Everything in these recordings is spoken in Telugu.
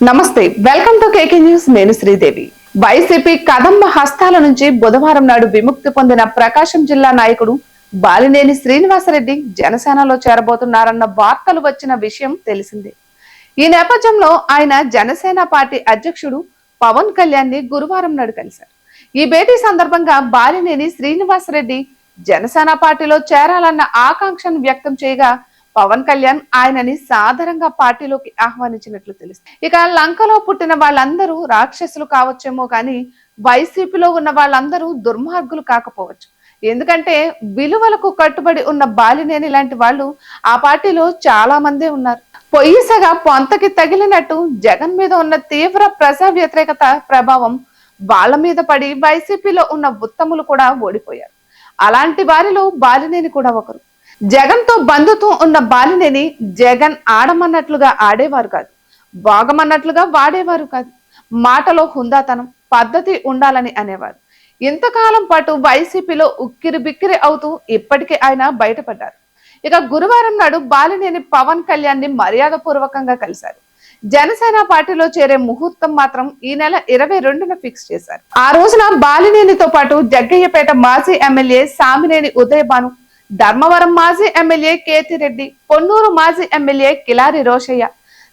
నమస్తే, వెల్కమ్ టు కేకే న్యూస్. నేను శ్రీదేవి. వైసీపీ కదంబ హస్తాల నుంచి బుధవారం నాడు విముక్తి పొందిన ప్రకాశం జిల్లా నాయకుడు బాలినేని శ్రీనివాసరెడ్డి జనసేనలో చేరబోతున్నారన్న వార్తలు వచ్చిన విషయం తెలిసిందే. ఈ నేపథ్యంలో ఆయన జనసేన పార్టీ అధ్యక్షుడు పవన్ కళ్యాణ్ ని గురువారం నాడు కలిశారు. ఈ భేటీ సందర్భంగా బాలినేని శ్రీనివాసరెడ్డి జనసేన పార్టీలో చేరాలన్న ఆకాంక్షను వ్యక్తం చేయగా పవన్ కళ్యాణ్ ఆయనని సాధారణంగా పార్టీలోకి ఆహ్వానించినట్లు తెలుస్తుంది. ఇక లంకలో పుట్టిన వాళ్ళందరూ రాక్షసులు కావచ్చేమో కానీ వైసీపీలో ఉన్న వాళ్ళందరూ దుర్మార్గులు కాకపోవచ్చు. ఎందుకంటే విలువలకు కట్టుబడి ఉన్న బాలినేని లాంటి వాళ్ళు ఆ పార్టీలో చాలా మందే ఉన్నారు. పొయ్యిసగా పొంతకి తగిలినట్టు జగన్ మీద ఉన్న తీవ్ర ప్రజా వ్యతిరేకత ప్రభావం వాళ్ళ మీద పడి వైసీపీలో ఉన్న ఉత్తములు కూడా ఓడిపోయారు. అలాంటి వారిలో బాలినేని కూడా ఒకరు. జగన్ తో బంధుత్వం ఉన్న బాలినేని జగన్ ఆడమన్నట్లుగా ఆడేవారు కాదు, బాగమన్నట్లుగా వాడేవారు కాదు. మాటలో హుందాతనం, పద్ధతి ఉండాలని అనేవారు. ఇంతకాలం పాటు వైసీపీలో ఉక్కిరి బిక్కిరి అవుతూ ఇప్పటికే ఆయన బయటపడ్డారు. ఇక గురువారం నాడు బాలినేని పవన్ కళ్యాణ్ ని మర్యాద పూర్వకంగా కలిశారు. జనసేన పార్టీలో చేరే ముహూర్తం మాత్రం ఈ నెల 22న ఫిక్స్ చేశారు. ఆ రోజున బాలినేనితో పాటు జగ్గయ్యపేట మాజీ ఎమ్మెల్యే సామినేని ఉదయభాను, ధర్మవరం మాజీ ఎమ్మెల్యే కేతిరెడ్డి, పొన్నూరు మాజీ ఎమ్మెల్యే కిలారి రోషయ్య,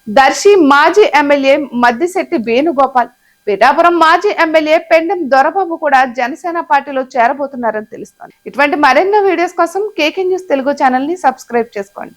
దర్శి మాజీ ఎమ్మెల్యే మద్దిశెట్టి వేణుగోపాల్, పిఠాపురం మాజీ ఎమ్మెల్యే పెండెం దొరబాబు కూడా జనసేన పార్టీలో చేరబోతున్నారని తెలుస్తోంది. ఇటువంటి మరెన్నో వీడియోస్ కోసం కేకే న్యూస్ తెలుగు ఛానల్ ని సబ్స్క్రైబ్ చేసుకోండి.